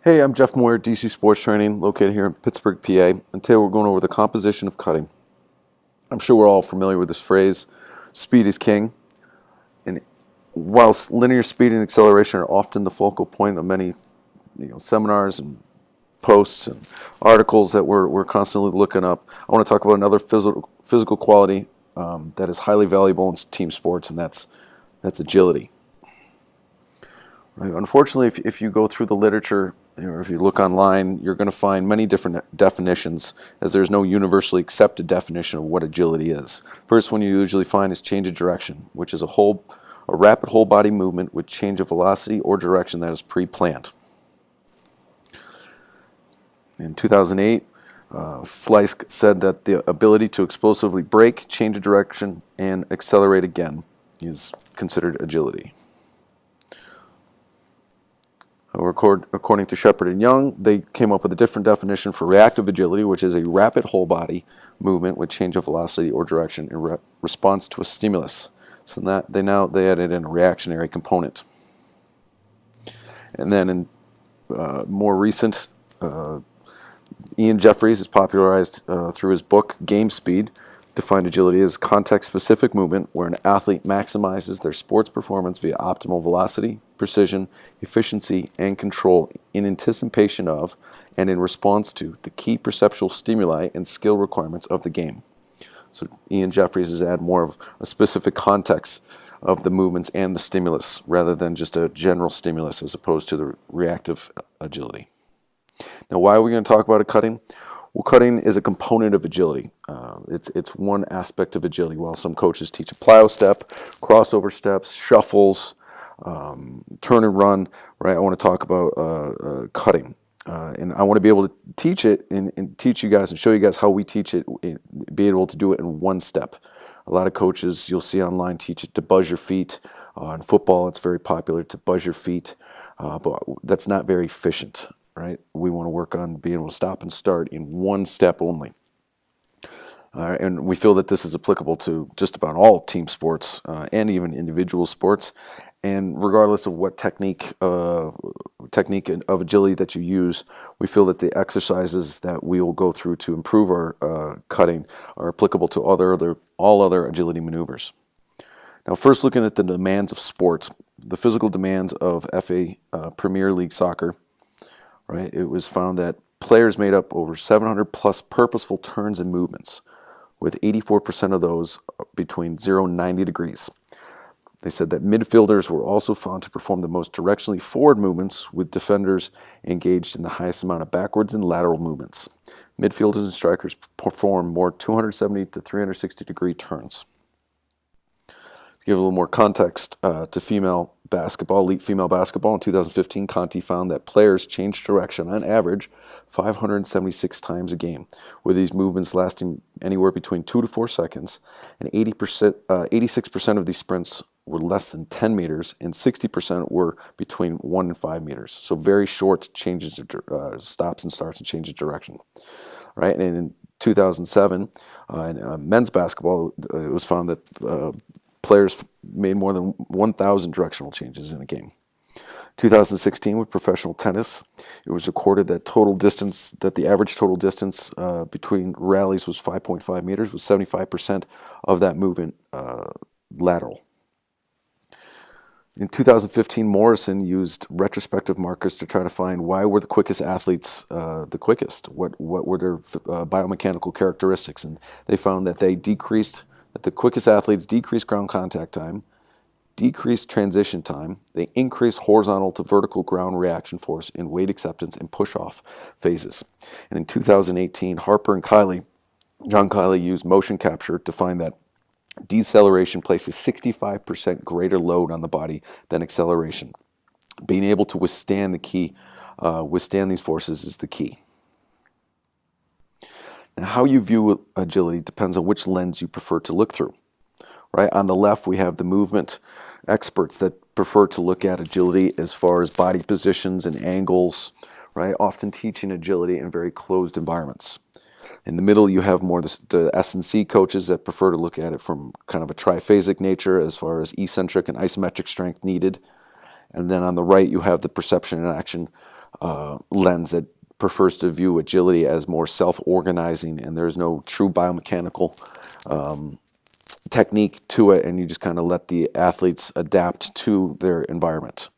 Hey, I'm Jeff Moyer, DC Sports Training, located here in Pittsburgh, PA, and today we're going over the composition of cutting. I'm sure we're all familiar with this phrase, speed is king, and whilst linear speed and acceleration are often the focal point of many seminars and posts and articles that we're constantly looking up, I want to talk about another physical quality that is highly valuable in team sports, and that's agility. Right? Unfortunately, if you go through the literature, or if you look online, you're going to find many different definitions, as there's no universally accepted definition of what agility is. First one you usually find is change of direction, which is a rapid whole body movement with change of velocity or direction that is pre-planned. In 2008, Fleisk said that the ability to explosively brake, change of direction, and accelerate again is considered agility. According to Shepard and Young, they came up with a different definition for reactive agility, which is a rapid whole body movement with change of velocity or direction in response to a stimulus. So that they added in a reactionary component. And then in more recent, Ian Jeffries has popularized through his book Game Speed, defined agility as context-specific movement where an athlete maximizes their sports performance via optimal velocity, precision, efficiency, and control in anticipation of and in response to the key perceptual stimuli and skill requirements of the game. So Ian Jeffries has added more of a specific context of the movements and the stimulus rather than just a general stimulus as opposed to the reactive agility. Now, why are we going to talk about cutting? Well, cutting is a component of agility. It's one aspect of agility. While some coaches teach a plyo step, crossover steps, shuffles, turn and run, right? I want to talk about cutting. And I want to be able to teach it and teach you guys and show you guys how we teach it, be able to do it in one step. A lot of coaches you'll see online teach it to buzz your feet. In football, it's very popular to buzz your feet, but that's not very efficient. Right? We want to work on being able to stop and start in one step only. And we feel that this is applicable to just about all team sports and even individual sports. And regardless of what technique of agility that you use, we feel that the exercises that we will go through to improve our cutting are applicable to all other agility maneuvers. Now, first looking at the demands of sports, the physical demands of FA Premier League soccer. Right? It was found that players made up over 700 plus purposeful turns and movements, with 84% of those between 0 and 90 degrees. They said that midfielders were also found to perform the most directionally forward movements, with defenders engaged in the highest amount of backwards and lateral movements. Midfielders and strikers perform more 270 to 360 degree turns. To give a little more context to female basketball, elite female basketball, in 2015, Conti found that players changed direction on average 576 times a game, with these movements lasting anywhere between 2 to 4 seconds, and 86% of these sprints were less than 10 meters, and 60% were between 1 and 5 meters. So very short changes, stops and starts and changes of direction. Right? And in 2007, in men's basketball, it was found that players made more than 1,000 directional changes in a game. 2016, with professional tennis, it was recorded that the average total distance between rallies was 5.5 meters, with 75% of that movement lateral. In 2015, Morrison used retrospective markers to try to find why were the quickest athletes the quickest. What were their biomechanical characteristics, and they found that the quickest athletes decreased ground contact time, decreased transition time, they increased horizontal to vertical ground reaction force in weight acceptance and push-off phases. And in 2018, Harper and John Kiley used motion capture to find that deceleration places 65% greater load on the body than acceleration. Being able to withstand these forces is the key. Now, how you view agility depends on which lens you prefer to look through. Right? On the left, we have the movement experts that prefer to look at agility as far as body positions and angles, right? Often teaching agility in very closed environments. In the middle, you have more the S&C coaches that prefer to look at it from kind of a triphasic nature as far as eccentric and isometric strength needed. And then on the right, you have the perception and action lens that prefers to view agility as more self-organizing, and there's no true biomechanical technique to it, and you just kind of let the athletes adapt to their environment.